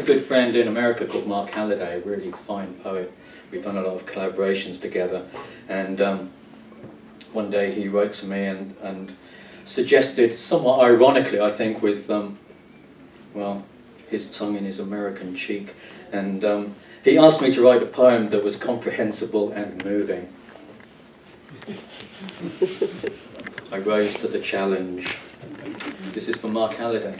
A good friend in America called Mark Halliday, a really fine poet. We've done a lot of collaborations together, and one day he wrote to me and suggested, somewhat ironically I think, with well, his tongue in his American cheek, and he asked me to write a poem that was comprehensible and moving. I rose to the challenge. This is for Mark Halliday.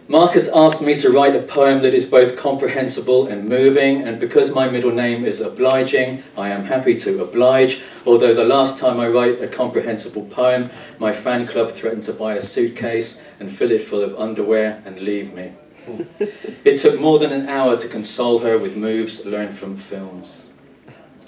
Mark has asked me to write a poem that is both comprehensible and moving, and because my middle name is Obliging, I am happy to oblige, although the last time I wrote a comprehensible poem, my fan club threatened to buy a suitcase and fill it full of underwear and leave me. It took more than an hour to console her with moves learned from films.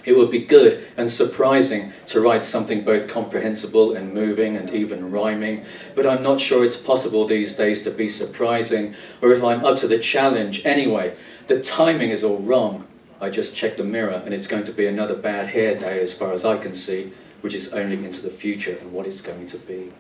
It would be good and surprising to write something both comprehensible and moving and even rhyming, but I'm not sure it's possible these days to be surprising, or if I'm up to the challenge. Anyway, the timing is all wrong. I just checked the mirror and it's going to be another bad hair day as far as I can see, which is only into the future and what it's going to be.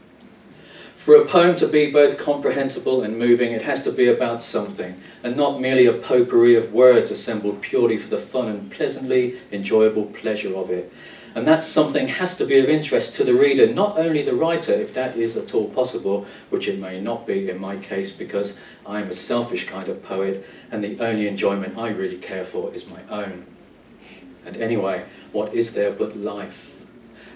For a poem to be both comprehensible and moving, it has to be about something, and not merely a potpourri of words assembled purely for the fun and pleasantly enjoyable pleasure of it. And that something has to be of interest to the reader, not only the writer, if that is at all possible, which it may not be in my case, because I am a selfish kind of poet, and the only enjoyment I really care for is my own. And anyway, what is there but life?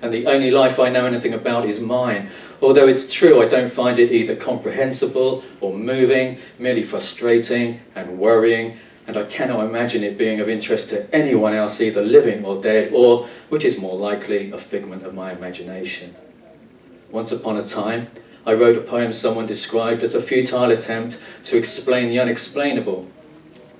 And the only life I know anything about is mine. Although it's true I don't find it either comprehensible or moving, merely frustrating and worrying, and I cannot imagine it being of interest to anyone else, either living or dead, or, which is more likely, a figment of my imagination. Once upon a time, I wrote a poem someone described as a futile attempt to explain the unexplainable,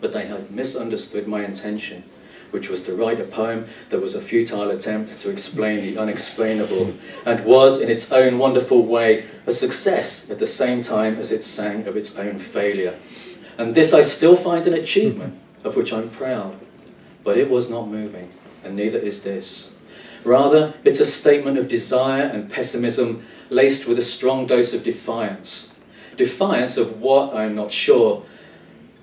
but they had misunderstood my intention, which was to write a poem that was a futile attempt to explain the unexplainable, and was, in its own wonderful way, a success at the same time as it sang of its own failure. And this I still find an achievement, of which I'm proud. But it was not moving, and neither is this. Rather, it's a statement of desire and pessimism laced with a strong dose of defiance. Defiance of what, I'm not sure,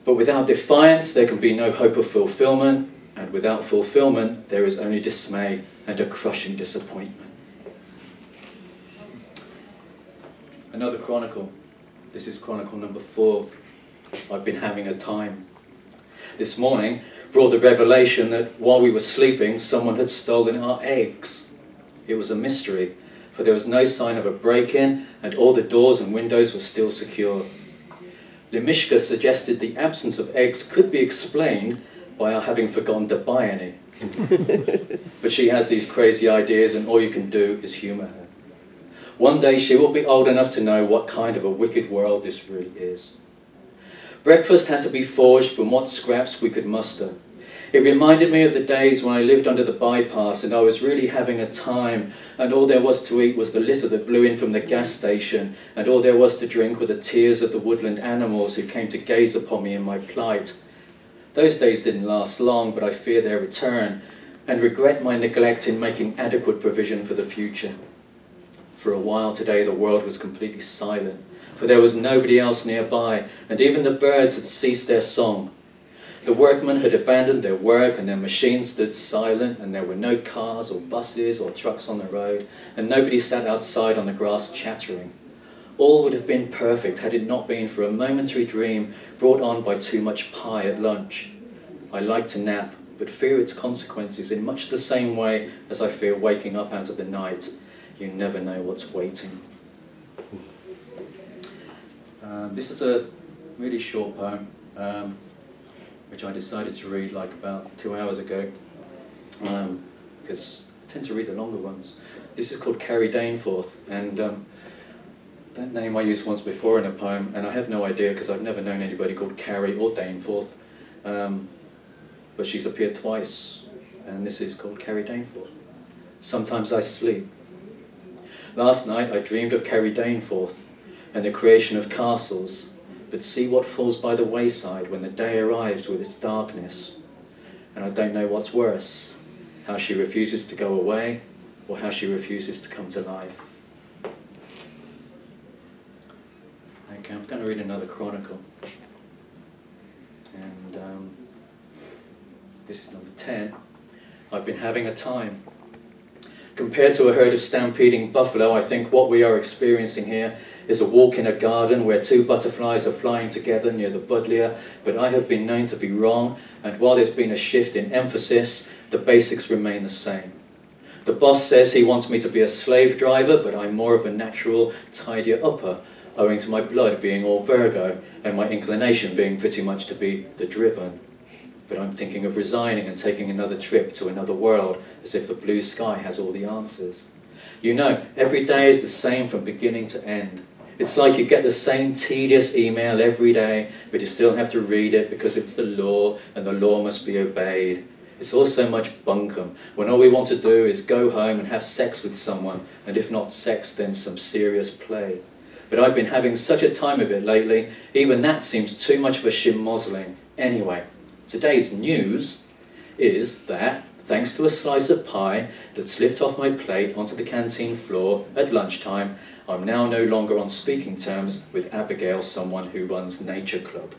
but without defiance there can be no hope of fulfillment, and without fulfillment, there is only dismay and a crushing disappointment. Another chronicle. This is chronicle number 4. I've been having a time. This morning brought the revelation that while we were sleeping, someone had stolen our eggs. It was a mystery, for there was no sign of a break-in, and all the doors and windows were still secure. Lemishka suggested the absence of eggs could be explained by our having forgotten to buy any. But she has these crazy ideas, and all you can do is humour her. One day she will be old enough to know what kind of a wicked world this really is. Breakfast had to be forged from what scraps we could muster. It reminded me of the days when I lived under the bypass and I was really having a time, and all there was to eat was the litter that blew in from the gas station, and all there was to drink were the tears of the woodland animals who came to gaze upon me in my plight. Those days didn't last long, but I fear their return, and regret my neglect in making adequate provision for the future. For a while today the world was completely silent, for there was nobody else nearby, and even the birds had ceased their song. The workmen had abandoned their work, and their machines stood silent, and there were no cars or buses or trucks on the road, and nobody sat outside on the grass chattering. All would have been perfect had it not been for a momentary dream brought on by too much pie at lunch. I like to nap, but fear its consequences in much the same way as I fear waking up out of the night. You never know what's waiting. This is a really short poem, which I decided to read like about 2 hours ago, because I tend to read the longer ones. This is called Carrie Daneforth, and that name I used once before in a poem, and I have no idea because I've never known anybody called Carrie or Daneforth, but she's appeared twice, and this is called Carrie Daneforth. Sometimes I sleep. Last night I dreamed of Carrie Daneforth and the creation of castles, but see what falls by the wayside when the day arrives with its darkness. And I don't know what's worse, how she refuses to go away, or how she refuses to come to life. Okay, I'm going to read another chronicle. this is number 10, I've been having a time. Compared to a herd of stampeding buffalo, I think what we are experiencing here is a walk in a garden where two butterflies are flying together near the buddleia, but I have been known to be wrong, and while there's been a shift in emphasis, the basics remain the same. The boss says he wants me to be a slave driver, but I'm more of a natural tidier upper, owing to my blood being all Virgo, and my inclination being pretty much to be the driven. But I'm thinking of resigning and taking another trip to another world, as if the blue sky has all the answers. You know, every day is the same from beginning to end. It's like you get the same tedious email every day, but you still have to read it because it's the law, and the law must be obeyed. It's all so much bunkum, when all we want to do is go home and have sex with someone, and if not sex, then some serious play. But I've been having such a time of it lately, even that seems too much of a schmozzling. Anyway, today's news is that, thanks to a slice of pie that slipped off my plate onto the canteen floor at lunchtime, I'm now no longer on speaking terms with Abigail, someone who runs Nature Club.